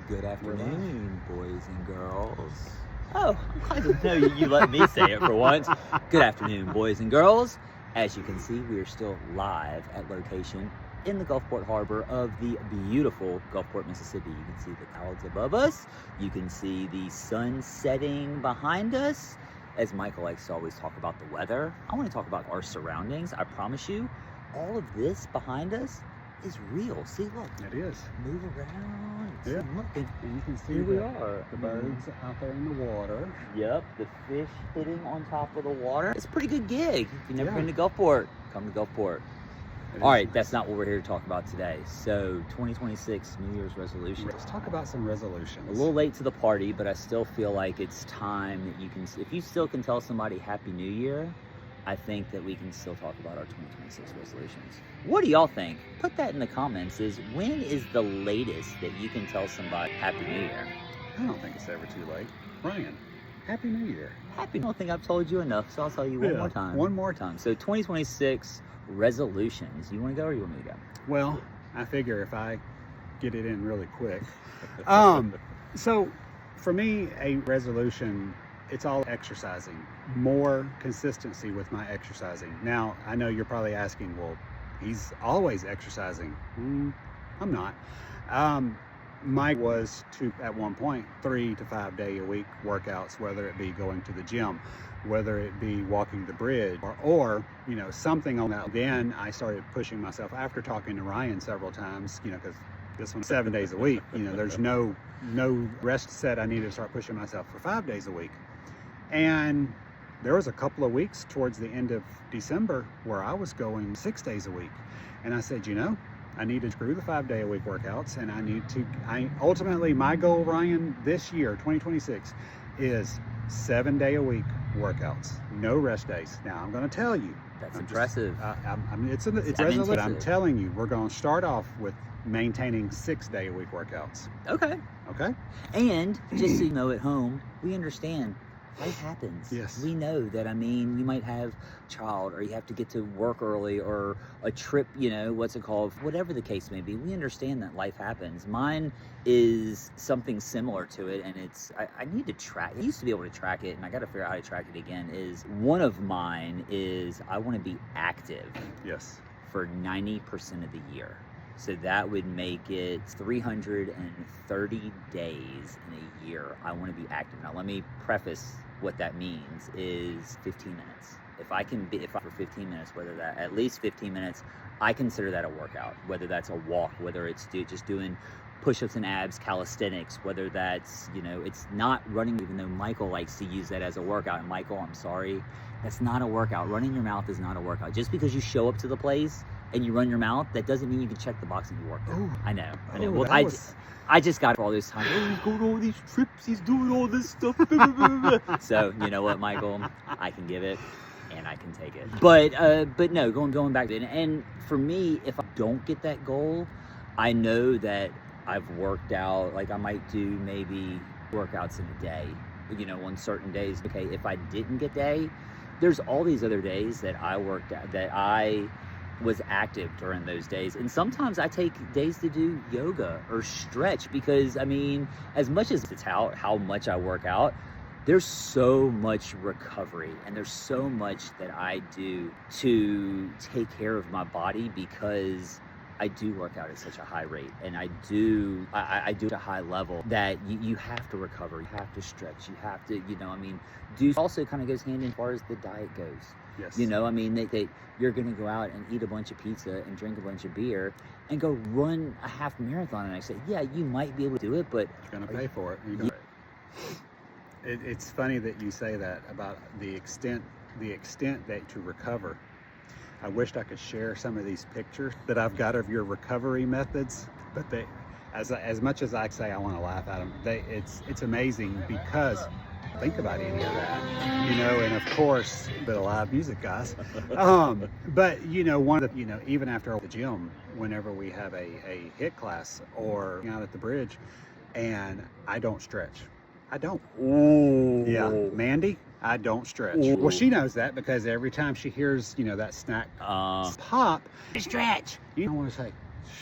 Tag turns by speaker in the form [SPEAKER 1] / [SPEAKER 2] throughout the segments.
[SPEAKER 1] Good afternoon, boys and girls.
[SPEAKER 2] Oh, I didn't know you let me say it for once. Good afternoon, boys and girls. As you can see, we are still live at location in the Gulfport Harbor of the beautiful Gulfport, Mississippi. You can see the clouds above us. You can see the sun setting behind us. As Michael likes to always talk about the weather, I want to talk about our surroundings. I promise you, all of this behind us is real. See, look.
[SPEAKER 3] It is.
[SPEAKER 2] Move around.
[SPEAKER 3] Yeah.
[SPEAKER 2] See, look. And
[SPEAKER 3] You can see
[SPEAKER 2] here we are.
[SPEAKER 3] the birds out there in the water.
[SPEAKER 2] Yep, the fish hitting on top of the water. It's a pretty good gig. If you've never
[SPEAKER 3] Yeah.
[SPEAKER 2] been to Gulfport, come to Gulfport.
[SPEAKER 3] It
[SPEAKER 2] All
[SPEAKER 3] is
[SPEAKER 2] right,
[SPEAKER 3] nice.
[SPEAKER 2] that's not what we're here to talk about today. So, 2026 New Year's resolutions.
[SPEAKER 3] Let's talk about some resolutions.
[SPEAKER 2] A little late to the party, but I still feel like it's time that you can, if you still can tell somebody Happy New Year, I think that we can still talk about our 2026 resolutions. What do y'all think? Put that in the comments. When is the latest that you can tell somebody Happy New Year?
[SPEAKER 3] I don't think it's ever too late. Ryan, Happy New Year.
[SPEAKER 2] Happy. I don't think I've told you enough, so I'll tell you one
[SPEAKER 3] Yeah,
[SPEAKER 2] more time.
[SPEAKER 3] one more time.
[SPEAKER 2] So 2026 resolutions. You want to go or you want me to go?
[SPEAKER 3] Well, I figure if I get it in really quick. So for me, a resolution, it's all exercising, more consistency with my exercising. Now, I know you're probably asking, well, he's always exercising. I'm not. Mine was at one point, 3 to 5 day a week workouts, whether it be going to the gym, whether it be walking the bridge or something on that. Then I started pushing myself after talking to Ryan several times, because this one's 7 days a week. There's no rest set. I needed to start pushing myself for 5 days a week. And there was a couple of weeks towards the end of December where I was going 6 days a week. And I said, I need to screw the 5 day a week workouts, and ultimately my goal, Ryan, this year, 2026, is 7 day a week workouts, no rest days. Now I'm going to tell you.
[SPEAKER 2] That's impressive.
[SPEAKER 3] It's resolution. I'm telling you, we're going to start off with maintaining 6 day a week workouts.
[SPEAKER 2] Okay.
[SPEAKER 3] Okay.
[SPEAKER 2] And just so you know at home, we understand life happens.
[SPEAKER 3] Yes.
[SPEAKER 2] We know that, you might have a child or you have to get to work early or a trip, whatever the case may be. We understand that life happens. Mine is something similar to it, and I need to track. I used to be able to track it, and I got to figure out how to track it again. One of mine is I want to be active.
[SPEAKER 3] Yes.
[SPEAKER 2] For 90% of the year. So that would make it 330 days in a year. I want to be active. Now, let me preface what that means is 15 minutes. If I for 15 minutes, at least 15 minutes, I consider that a workout. Whether that's a walk, whether it's just doing push-ups and abs, calisthenics, whether that's, it's not running, even though Michael likes to use that as a workout. And Michael, I'm sorry, that's not a workout. Running your mouth is not a workout. Just because you show up to the place and you run your mouth, that doesn't mean you can check the box and you worked out. I know. Well, I just got it for all this time. Oh, he's going on all these trips. He's doing all this stuff. So, you know what, Michael? I can give it and I can take it. But no, going back to it. And for me, if I don't get that goal, I know that I've worked out. Like I might do maybe workouts in a day, on certain days. Okay, if I didn't get day, there's all these other days that I worked out, that I was active during those days. And sometimes I take days to do yoga or stretch because, as much as it's how much I work out, there's so much recovery and there's so much that I do to take care of my body because I do work out at such a high rate, and I do at a high level that you have to recover, you have to stretch, you have to, do also kind of goes hand in as far as the diet goes.
[SPEAKER 3] Yes.
[SPEAKER 2] That you're going to go out and eat a bunch of pizza and drink a bunch of beer and go run a half marathon. And I say, yeah, you might be able to do it, but
[SPEAKER 3] you're going to pay for it. It's funny that you say that about the extent that to recover. I wished I could share some of these pictures that I've got of your recovery methods, but as much as I say I want to laugh at them, it's amazing because think about any of that, and of course, the live music guys. But one of the, even after the gym, whenever we have a HIIT class or out at the bridge, and I don't stretch. I don't.
[SPEAKER 2] Ooh.
[SPEAKER 3] Yeah, Mandy, I don't stretch.
[SPEAKER 2] Ooh.
[SPEAKER 3] Well, she knows that because every time she hears, that snack pop, stretch. You don't want to say,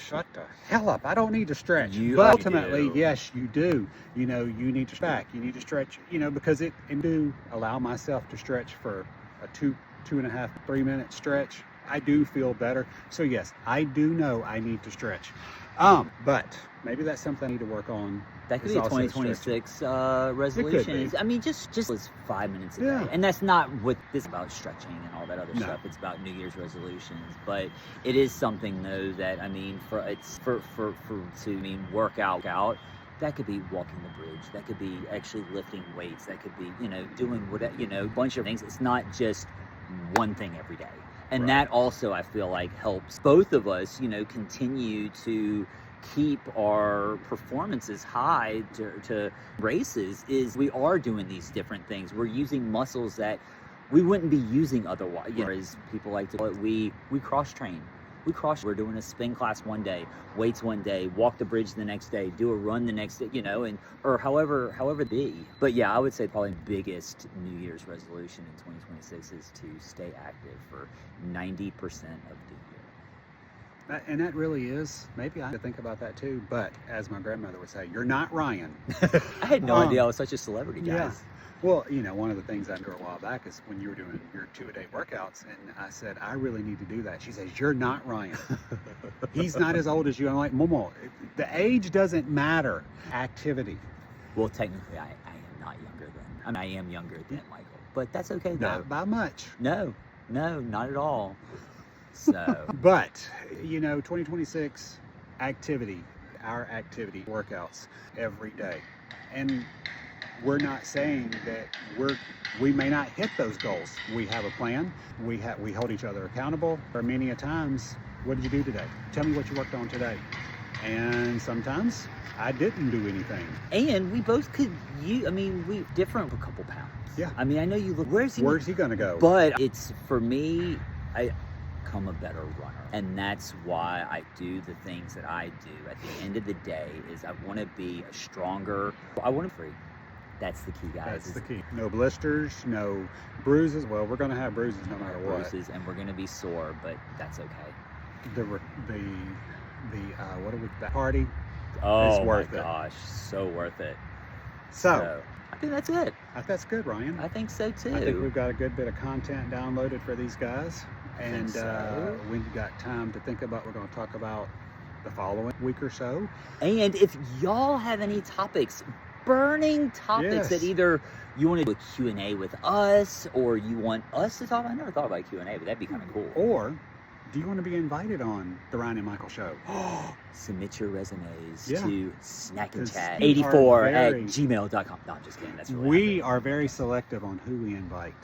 [SPEAKER 3] shut the hell up. I don't need to stretch.
[SPEAKER 2] You
[SPEAKER 3] But
[SPEAKER 2] do.
[SPEAKER 3] ultimately, yes, you do. You know, you need to back. You need to stretch, you know, because and do allow myself to stretch for a 2.5, 3 minute stretch. I do feel better. So yes, I do know I need to stretch. But maybe that's something I need to work on.
[SPEAKER 2] That could
[SPEAKER 3] It's
[SPEAKER 2] be a
[SPEAKER 3] also
[SPEAKER 2] 2026 resolution.
[SPEAKER 3] be.
[SPEAKER 2] I mean, just was 5 minutes a
[SPEAKER 3] Yeah.
[SPEAKER 2] day, and that's not what this is about stretching and all that other
[SPEAKER 3] No.
[SPEAKER 2] stuff. It's about New Year's resolutions, but it is something though that I mean, work out. That could be walking the bridge. That could be actually lifting weights. That could be doing whatever a bunch of things. It's not just one thing every day, and
[SPEAKER 3] Right.
[SPEAKER 2] that also I feel like helps both of us continue to keep our performances high to races. Is we are doing these different things. We're using muscles that we wouldn't be using otherwise. As people like to call it, we cross train. We're doing a spin class one day, weights one day, walk the bridge the next day, do a run the next day, or however it be. But yeah, I would say probably the biggest New Year's resolution in 2026 is to stay active for 90% of the year.
[SPEAKER 3] And that really is, maybe I have to think about that too. But as my grandmother would say, you're not Ryan.
[SPEAKER 2] I had no idea I was such a celebrity, guys.
[SPEAKER 3] Yeah. Well, one of the things I knew a while back is when you were doing your 2-a-day workouts, and I said, I really need to do that. She says, you're not Ryan. He's not as old as you. I'm like, Momo, the age doesn't matter. Activity.
[SPEAKER 2] Well, technically, I am not younger than, I am younger than Michael, but that's okay though.
[SPEAKER 3] Not by much.
[SPEAKER 2] No, not at all. So,
[SPEAKER 3] But, 2026 activity, our activity workouts every day. And we're not saying that we may not hit those goals. We have a plan. We hold each other accountable. For many a times, what did you do today? Tell me what you worked on today. And sometimes I didn't do anything.
[SPEAKER 2] and we both could we different a couple pounds.
[SPEAKER 3] Yeah.
[SPEAKER 2] I mean, I know you look, where's he
[SPEAKER 3] going to go?
[SPEAKER 2] But it's, for me, I become a better runner. And that's why I do the things that I do. At the end of the day is I want to be a stronger, I want to free. That's the key, guys.
[SPEAKER 3] That's the key. No blisters, no bruises. Well, we're going to have bruises no matter what.
[SPEAKER 2] Bruises, and we're going to be sore, but that's okay.
[SPEAKER 3] The party.
[SPEAKER 2] Oh my
[SPEAKER 3] worth it.
[SPEAKER 2] gosh, so worth it.
[SPEAKER 3] So
[SPEAKER 2] I think that's it.
[SPEAKER 3] that's good, Ryan.
[SPEAKER 2] I think so too.
[SPEAKER 3] I think we've got a good bit of content downloaded for these guys. And
[SPEAKER 2] so.
[SPEAKER 3] we've got time to think about what we're going to talk about the following week or so.
[SPEAKER 2] And if y'all have any topics, burning topics
[SPEAKER 3] Yes.
[SPEAKER 2] that either you want to do a Q&A with us, or you want us to talk, I never thought about Q&A, but that'd be kind of cool.
[SPEAKER 3] Or do you want to be invited on the Ryan and Michael Show?
[SPEAKER 2] Submit your resumes
[SPEAKER 3] Yeah.
[SPEAKER 2] to snackandchat
[SPEAKER 3] we are
[SPEAKER 2] 84 at
[SPEAKER 3] very-
[SPEAKER 2] gmail.com. No, I'm just kidding. That's really
[SPEAKER 3] We
[SPEAKER 2] happening.
[SPEAKER 3] are very selective on who we invite.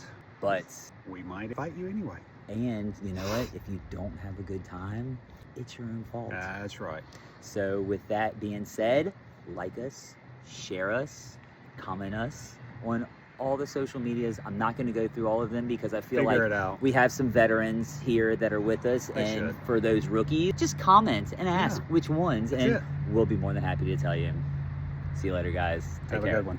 [SPEAKER 2] But,
[SPEAKER 3] We might invite you anyway.
[SPEAKER 2] and you know what? If you don't have a good time, it's your own fault.
[SPEAKER 3] That's right.
[SPEAKER 2] So with that being said, like us, share us, comment us on all the social medias. I'm not going to go through all of them because I feel
[SPEAKER 3] Figure
[SPEAKER 2] like
[SPEAKER 3] it out.
[SPEAKER 2] we have some veterans here that are with us.
[SPEAKER 3] They
[SPEAKER 2] And
[SPEAKER 3] should.
[SPEAKER 2] for those rookies, just comment and ask
[SPEAKER 3] Yeah.
[SPEAKER 2] which ones,
[SPEAKER 3] That's
[SPEAKER 2] and
[SPEAKER 3] it.
[SPEAKER 2] we'll be more than happy to tell you. See you later, guys. Take
[SPEAKER 3] Have
[SPEAKER 2] care.
[SPEAKER 3] a good one.